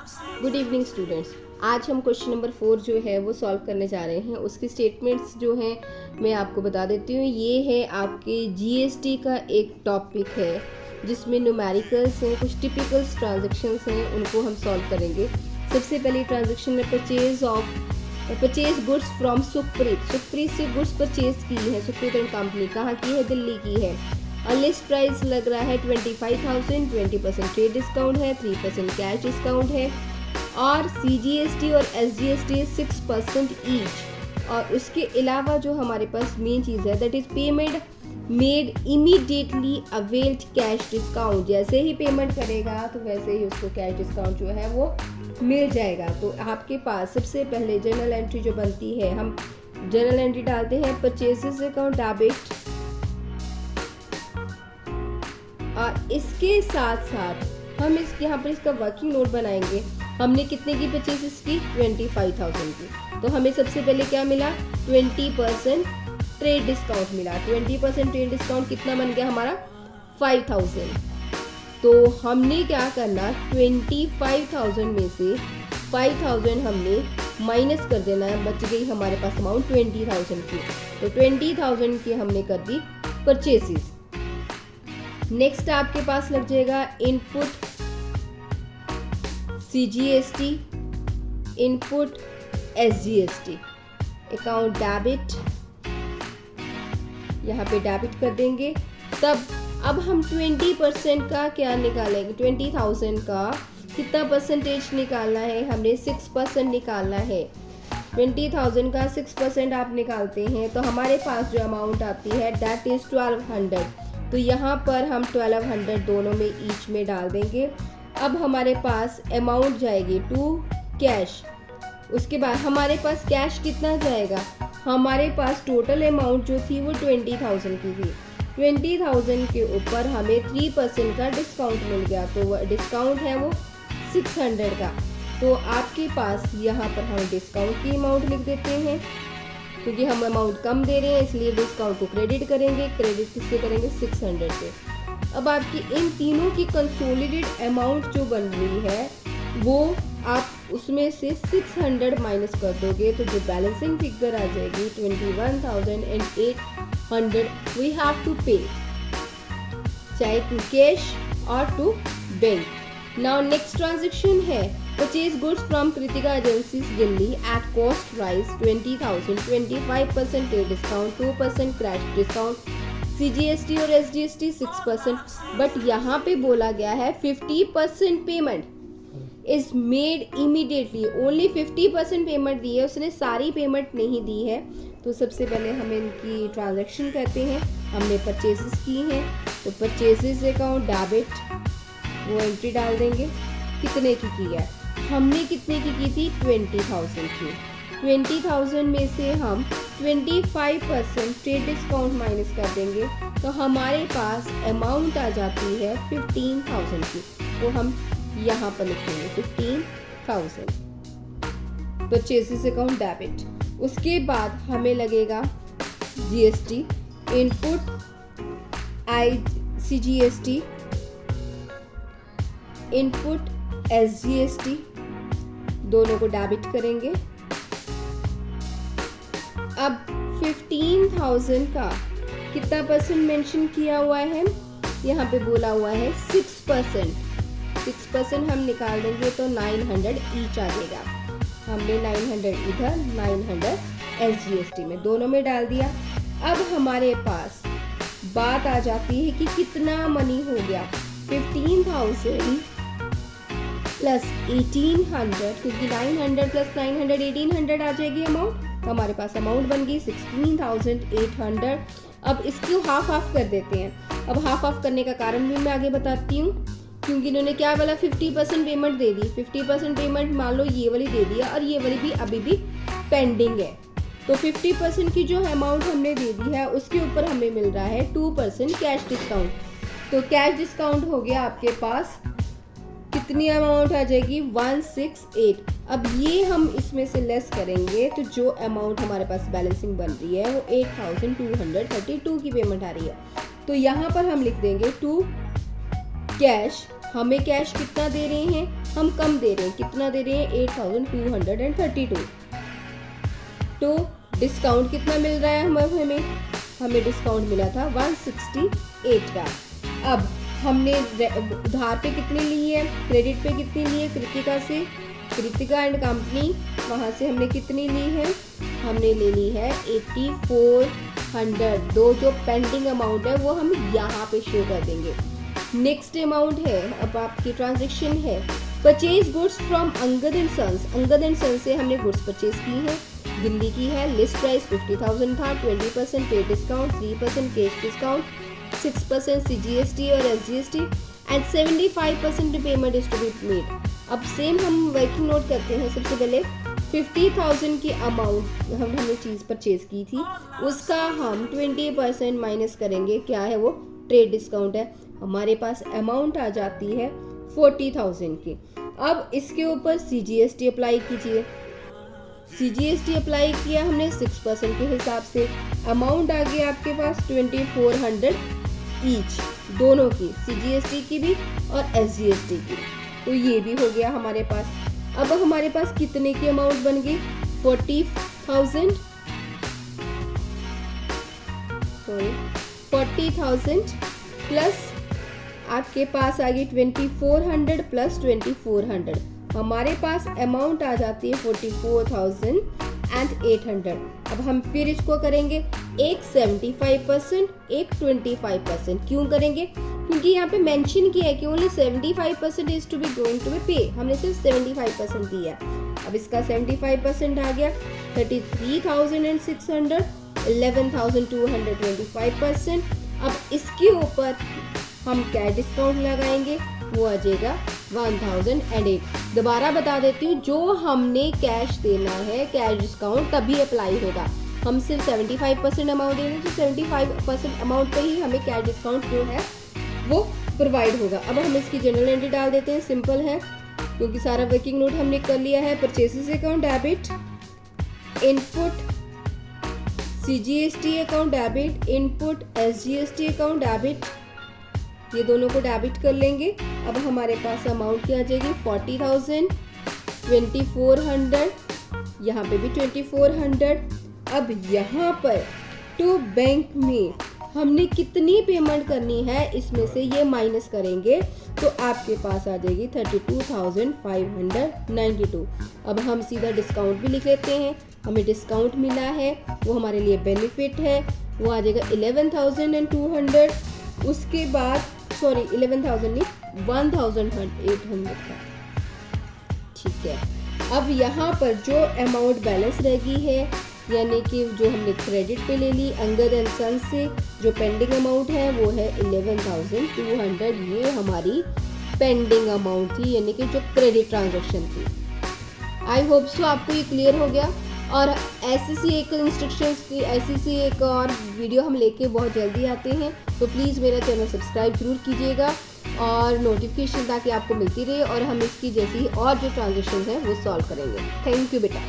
Good evening students. आज हम question number 4 जो है वो सॉल्व करने जा रहे हैं। उसकी स्टेटमेंट्स जो हैं मैं आपको बता देती हूँ। ये है आपके जीएसटी का एक टॉपिक है जिसमें न्यूमेरिकल्स हैं, कुछ टिपिकल्स ट्रांजैक्शंस हैं, उनको हम सॉल्व करेंगे। सबसे पहले ट्रांजैक्शन में परचेज गुड्स फ्रॉम सुखप्रीत से गुड्स परचेज की है। सुखप्रीत एंड कंपनी कहाँ की है? दिल्ली की है। लिस्ट प्राइस लग रहा है 25,000, 20% ट्रेड डिस्काउंट है, 3% कैश डिस्काउंट है और CGST और SGST 6% ईच। और उसके अलावा जो हमारे पास मेन चीज़ है that is payment made immediately availed cash discount. जैसे ही पेमेंट करेगा तो वैसे ही उसको कैश डिस्काउंट जो है वो मिल जाएगा। तो आपके पास सबसे पहले जर्नल एंट्री जो बनती है, हम जर्नल एंट्री डालते हैं परचेजेस अकाउंट डेबिट और इसके साथ साथ हम यहाँ पर इसका वर्किंग नोट बनाएंगे। हमने कितने की परचेजेस की? 25,000 की। तो हमें सबसे पहले क्या मिला? 20% ट्रेड डिस्काउंट मिला। 20% ट्रेड डिस्काउंट कितना बन गया हमारा? 5,000। तो हमने क्या करना, 25,000 में से 5,000 हमने माइनस कर देना है। बच गई हमारे पास अमाउंट 20,000 की। तो 20,000 की हमने कर दी परचेसेस। नेक्स्ट आपके पास लग जाएगा input CGST, input SGST, account debit, यहाँ पे डेबिट कर देंगे। तब अब हम 20% का क्या निकालेंगे? 20,000 का कितना परसेंटेज निकालना है? हमने 6% निकालना है। 20,000 का 6% आप निकालते हैं तो हमारे पास जो अमाउंट आती है दैट इज 1200। तो यहाँ पर हम 1200 दोनों में ईच में डाल देंगे। अब हमारे पास अमाउंट जाएगी टू कैश। उसके बाद हमारे पास कैश कितना जाएगा? हमारे पास टोटल अमाउंट जो थी वो 20,000 की थी। 20,000 के ऊपर हमें 3% का डिस्काउंट मिल गया। तो वो डिस्काउंट है वो 600 का। तो आपके पास यहाँ पर हम डिस्काउंट की अमाउंट लिख देते हैं, क्योंकि हम अमाउंट कम दे रहे हैं इसलिए डिस्काउंट को क्रेडिट करेंगे। क्रेडिट किससे करेंगे? 600 से। अब आपकी इन तीनों की कंसोलिडेट अमाउंट जो बन रही है वो आप उसमें से 600 माइनस कर दोगे तो जो बैलेंसिंग फिगर आ जाएगी 21,800 वी हैव टू पे, चाहे टू कैश और to bank. Now next transaction है purchase goods from Kritika agencies Delhi at cost price 20,000, 25% trade discount, 2% cash discount, CGST और SGST 6%। बट यहाँ पे बोला गया है 50% payment is made immediately. Only 50% payment दी है, उसने सारी पेमेंट नहीं दी है। तो सबसे पहले हम इनकी ट्रांजैक्शन करते हैं। हमने परचेसेस की हैं तो परचेसेस अकाउंट डेबिट वो एंट्री डाल देंगे। कितने की है? हमने कितने की थी? 20,000 की। 20,000 में से हम 25% ट्रेड डिस्काउंट माइनस कर देंगे तो हमारे पास अमाउंट आ जाती है 15,000 की। तो हम यहाँ पर लिखेंगे 15,000 परचेसेस अकाउंट डेबिट। उसके बाद हमें लगेगा GST, input CGST, input SGST, दोनों को डेबिट करेंगे। अब 15,000 का कितना परसेंट मेंशन किया हुआ है? यहाँ पे बोला हुआ है 6%। 6% हम निकाल देंगे तो 900 ईच आ जाएगा। हमने 900 इधर, 900 SGST में, दोनों में डाल दिया। अब हमारे पास बात आ जाती है कि कितना मनी हो गया। 15,000 प्लस 1800, क्योंकि 900 प्लस 900 1800 आ जाएगी अमाउंट। तो हमारे पास अमाउंट बन गई 16,800। अब इसको हाफ ऑफ कर देते हैं। अब हाफ ऑफ करने का कारण भी मैं आगे बताती हूँ, क्योंकि इन्होंने क्या बोला 50% पेमेंट दे दी। 50% पेमेंट मान लो ये वाली दे दिया और ये वाली भी अभी भी पेंडिंग है। तो 50% की जो अमाउंट हमने दे दी है उसके ऊपर हमें मिल रहा है 2% कैश डिस्काउंट। तो कैश डिस्काउंट हो गया आपके पास, कितनी अमाउंट आ जाएगी? 168। अब ये हम इसमें से लेस करेंगे तो जो अमाउंट हमारे पास बैलेंसिंग बन रही है वो 8,232 की पेमेंट आ रही है। तो यहाँ पर हम लिख देंगे टू कैश। हमें कैश कितना दे रहे हैं? हम कम दे रहे हैं, कितना दे रहे हैं 8232। तो डिस्काउंट कितना मिल रहा है हमें डिस्काउंट मिला था 168 का। अब हमने उधार पे कितनी ली है, क्रेडिट पे कितनी ली है कृतिका से, कृतिका एंड कंपनी, वहाँ से हमने कितनी ली है, हमने ले ली है 8400। दो जो पेंडिंग अमाउंट है वो हम यहाँ पे शो कर देंगे। नेक्स्ट अमाउंट है, अब आपकी ट्रांजेक्शन है purchase goods from Angad and sons. Angad and sons से हमने गुड्स परचेज की है, दिल्ली की है, लिस्ट प्राइस 50,000 था, 20% पे डिस्काउंट, 3% कैश डिस्काउंट, 6% CGST और SGST and 75% payment is to be made. अब सेम हम वर्किंग नोट करते हैं। सबसे पहले 50,000 की अमाउंट हमने चीज़ परचेज की थी, उसका हम 20% माइनस करेंगे, क्या है वो, ट्रेड डिस्काउंट है। हमारे पास अमाउंट आ जाती है 40,000 की। अब इसके ऊपर CGST अप्लाई कीजिए। CGST अप्लाई किया हमने 6% के हिसाब से, अमाउंट आ गई आपके पास 2400 ईच, दोनों की, CGST की भी और SGST की। तो ये भी हो गया हमारे पास। अब हमारे पास कितने की अमाउंट बन गई, 40,000 प्लस आपके पास आ गई 2400 प्लस 2400, हमारे पास अमाउंट आ जाती है 44,800। अब हम फिर इसको करेंगे, एक 75%, एक 25%। क्यों करेंगे, क्योंकि यहाँ पे मेंशन किया है कि only 75% is to be going to be pay, हमने सिर्फ 75% दिया है। अब इसका 75% आ गया 33,600, 11,225%। अब इसके ऊपर हम क्या डिस्काउंट लगाएंगे, वो आ जाएगा 1008। दोबारा बता देती हूँ, जो हमने कैश देना है, कैश डिस्काउंट तभी अप्लाई होगा। हम सिर्फ 75% अमाउंट देंगे तो 75% अमाउंट पे ही हमें कैश डिस्काउंट जो है वो प्रोवाइड होगा। अब हम इसकी जनरल एंट्री डाल देते हैं, सिंपल है क्योंकि सारा वर्किंग नोट हमने कर लिया है। Purchases account debit, input CGST account debit, input SGST account debit, ये दोनों को डेबिट कर लेंगे। अब हमारे पास अमाउंट क्या आ जाएगी 40,000, 2400, यहाँ पे भी 2400। अब यहाँ पर टू बैंक में हमने कितनी पेमेंट करनी है, इसमें से ये माइनस करेंगे तो आपके पास आ जाएगी 32,592। अब हम सीधा डिस्काउंट भी लिख लेते हैं, हमें डिस्काउंट मिला है, वो हमारे लिए बेनिफिट है, वो आ जाएगा 11,200। उसके बाद 11,000 नहीं 1,800 का, ठीक है। अब यहाँ पर जो अमाउंट बैलेंस रह गई है, यानी कि जो हमने क्रेडिट पे ले ली अंगद एंड सन्स से, जो पेंडिंग अमाउंट है वो है 11,200। ये हमारी पेंडिंग अमाउंट थी, यानी कि जो क्रेडिट ट्रांजैक्शन थी। आई होप सो आपको ये क्लियर हो गया। और ऐसी एक इंस्ट्रक्शंस की ऐसी एक और वीडियो हम लेके बहुत जल्दी आते हैं, तो प्लीज़ मेरा चैनल सब्सक्राइब जरूर कीजिएगा और नोटिफिकेशन ताकि आपको मिलती रहे, और हम इसकी जैसी और जो ट्रांजेक्शन है वो सॉल्व करेंगे। थैंक यू बेटा।